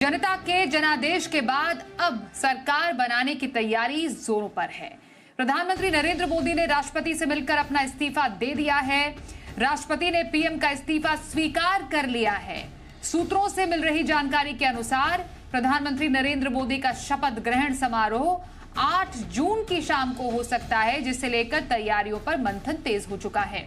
जनता के जनादेश के बाद अब सरकार बनाने की तैयारी जोरों पर है। प्रधानमंत्री नरेंद्र मोदी ने राष्ट्रपति से मिलकर अपना इस्तीफा दे दिया है। राष्ट्रपति ने पीएम का इस्तीफा स्वीकार कर लिया है। सूत्रों से मिल रही जानकारी के अनुसार प्रधानमंत्री नरेंद्र मोदी का शपथ ग्रहण समारोह 8 जून की शाम को हो सकता है, जिसे लेकर तैयारियों पर मंथन तेज हो चुका है।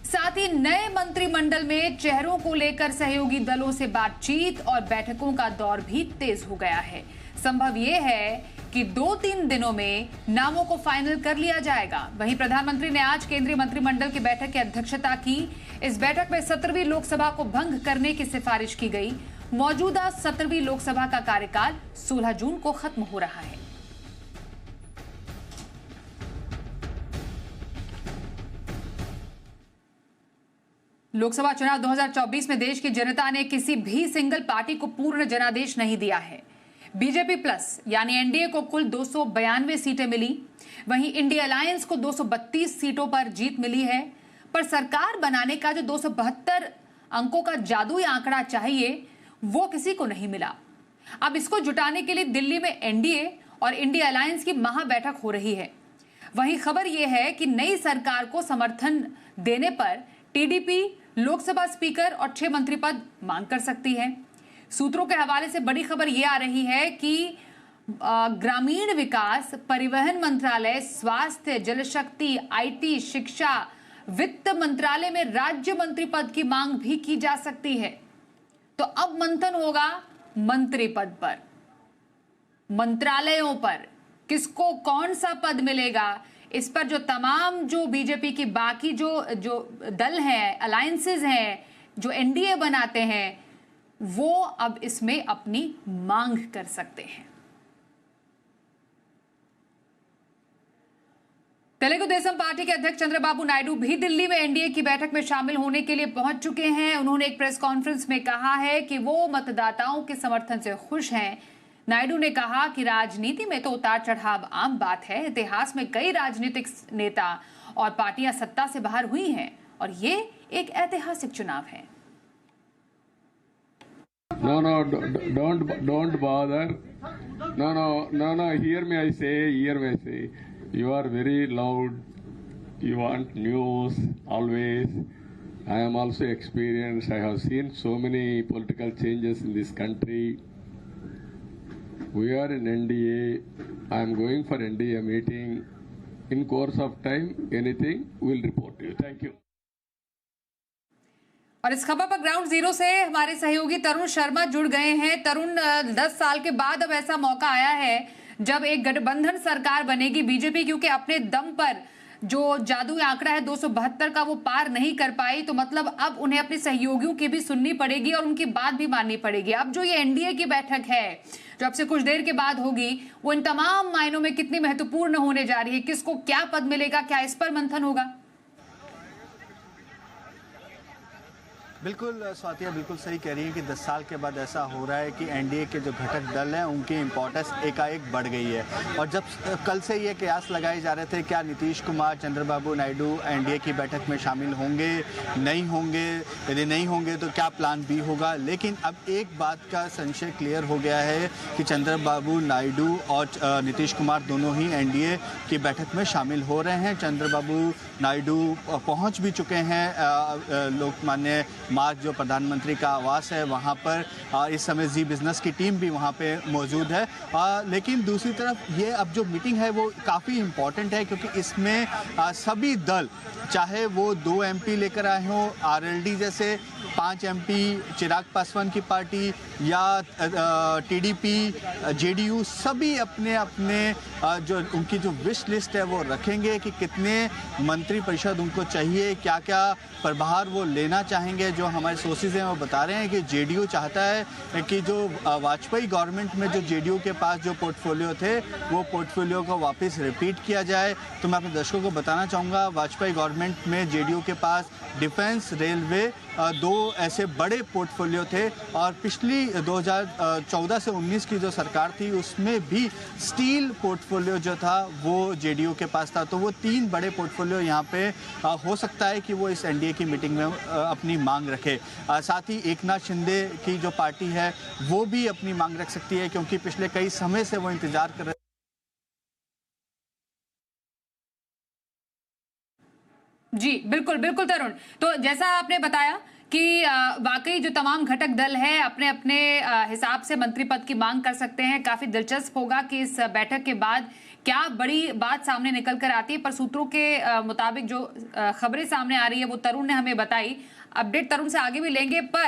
साथ ही नए मंत्रिमंडल में चेहरों को लेकर सहयोगी दलों से बातचीत और बैठकों का दौर भी तेज हो गया है। संभव यह है कि 2-3 दिनों में नामों को फाइनल कर लिया जाएगा। वहीं प्रधानमंत्री ने आज केंद्रीय मंत्रिमंडल की बैठक की अध्यक्षता की। इस बैठक में 17वीं लोकसभा को भंग करने की सिफारिश की गई। मौजूदा 17वीं लोकसभा का कार्यकाल 16 जून को खत्म हो रहा है। लोकसभा चुनाव 2024 में देश की जनता ने किसी भी सिंगल पार्टी को पूर्ण जनादेश नहीं दिया है। बीजेपी प्लस यानी एनडीए को कुल 292 सीटें मिली। वहीं इंडिया अलायंस को 232 सीटों पर जीत मिली है। पर सरकार बनाने का जो 272 अंकों का जादुई आंकड़ा चाहिए, वो किसी को नहीं मिला। अब इसको जुटाने के लिए दिल्ली में एनडीए और इंडिया अलायंस की महाबैठक हो रही है। वहीं खबर यह है कि नई सरकार को समर्थन देने पर टीडीपी लोकसभा स्पीकर और 6 मंत्री पद मांग कर सकती है। सूत्रों के हवाले से बड़ी खबर यह आ रही है कि ग्रामीण विकास, परिवहन मंत्रालय, स्वास्थ्य, जल शक्ति, आईटी, शिक्षा, वित्त मंत्रालय में राज्य मंत्री पद की मांग भी की जा सकती है। तो अब मंथन होगा मंत्री पद पर, मंत्रालयों पर, किसको कौन सा पद मिलेगा। इस पर जो तमाम जो बीजेपी की बाकी जो दल हैं, अलायंसेज हैं, जो एनडीए बनाते हैं, वो अब इसमें अपनी मांग कर सकते हैं। तेलुगु देशम पार्टी के अध्यक्ष चंद्रबाबू नायडू भी दिल्ली में एनडीए की बैठक में शामिल होने के लिए पहुंच चुके हैं। उन्होंने एक प्रेस कॉन्फ्रेंस में कहा है कि वो मतदाताओं के समर्थन से खुश हैं। नायडू ने कहा कि राजनीति में तो उतार चढ़ाव आम बात है। इतिहास में कई राजनीतिक नेता और पार्टियां सत्ता से बाहर हुई हैं और ये एक ऐतिहासिक चुनाव है। No, don't bother. No. Hear me, I say. You are very loud. You want news always. I am also experienced. I have seen so many political changes in this country. We are in NDA. I am going for NDA meeting. In course of time, anything we'll report to you. Thank you. और इस खबर पर ground zero से हमारे सहयोगी तरुण शर्मा जुड़ गए हैं। तरुण, 10 साल के बाद अब ऐसा मौका आया है जब एक गठबंधन सरकार बनेगी। बीजेपी क्योंकि अपने दम पर जो जादुई आंकड़ा है 272 का वो पार नहीं कर पाई, तो मतलब अब उन्हें अपने सहयोगियों की भी सुननी पड़ेगी और उनकी बात भी माननी पड़ेगी। अब जो ये एनडीए की बैठक है जो अब से कुछ देर के बाद होगी, वो इन तमाम मायनों में कितनी महत्वपूर्ण होने जा रही है, किसको क्या पद मिलेगा, क्या इस पर मंथन होगा? बिल्कुल स्वातिया बिल्कुल सही कह रही है कि 10 साल के बाद ऐसा हो रहा है कि एनडीए के जो घटक दल हैं उनकी इम्पोर्टेंस एकाएक बढ़ गई है। और जब कल से ये कयास लगाए जा रहे थे क्या नीतीश कुमार, चंद्रबाबू नायडू एनडीए की बैठक में शामिल होंगे, नहीं होंगे, यदि नहीं होंगे तो क्या प्लान बी होगा। लेकिन अब एक बात का संशय क्लियर हो गया है कि चंद्रबाबू नायडू और नीतीश कुमार दोनों ही एनडीए की बैठक में शामिल हो रहे हैं। चंद्रबाबू नायडू पहुँच भी चुके हैं लोकमान्य मार्ग जो प्रधानमंत्री का आवास है वहाँ पर। इस समय जी बिजनेस की टीम भी वहाँ पे मौजूद है। लेकिन दूसरी तरफ ये अब जो मीटिंग है वो काफ़ी इम्पॉर्टेंट है क्योंकि इसमें सभी दल, चाहे वो 2 एमपी लेकर आए हों, आरएलडी जैसे 5 एमपी, चिराग पासवान की पार्टी या टीडीपी, जेडीयू, सभी अपने अपने जो उनकी जो विश लिस्ट है वो रखेंगे कि कितने मंत्री परिषद उनको चाहिए, क्या क्या प्रभार वो लेना चाहेंगे। जो हमारे सोर्सेज हैं वो बता रहे हैं कि जेडीयू चाहता है कि जो वाजपेयी गवर्नमेंट में जो जेडीयू के पास जो पोर्टफोलियो थे वो पोर्टफोलियो को वापस रिपीट किया जाए। तो मैं अपने दर्शकों को बताना चाहूँगा, वाजपेयी गवर्नमेंट में जेडीयू के पास डिफेंस, रेलवे, 2 ऐसे बड़े पोर्टफोलियो थे। और पिछली 2014 से 19 की जो सरकार थी उसमें भी स्टील पोर्टफोलियो जो था वो जेडीयू के पास था। तो वो 3 बड़े पोर्टफोलियो यहाँ पे हो सकता है कि वो इस एनडीए की मीटिंग में अपनी मांग मांग रखे। साथ ही एकनाथ शिंदे की जो पार्टी है वो भी अपनी मांग रख सकती है, क्योंकि पिछले कई समय से वो इंतजार कर रहे। जी बिल्कुल बिल्कुल तरुण, तो जैसा आपने बताया कि वाकई जो तमाम घटक दल है अपने अपने हिसाब से मंत्री पद की मांग कर सकते हैं। काफी दिलचस्प होगा कि इस बैठक के बाद क्या बड़ी बात सामने निकल कर आती है, पर सूत्रों के मुताबिक जो खबरें सामने आ रही है वो तरुण ने हमें बताई। अपडेट तरुण से आगे भी लेंगे, पर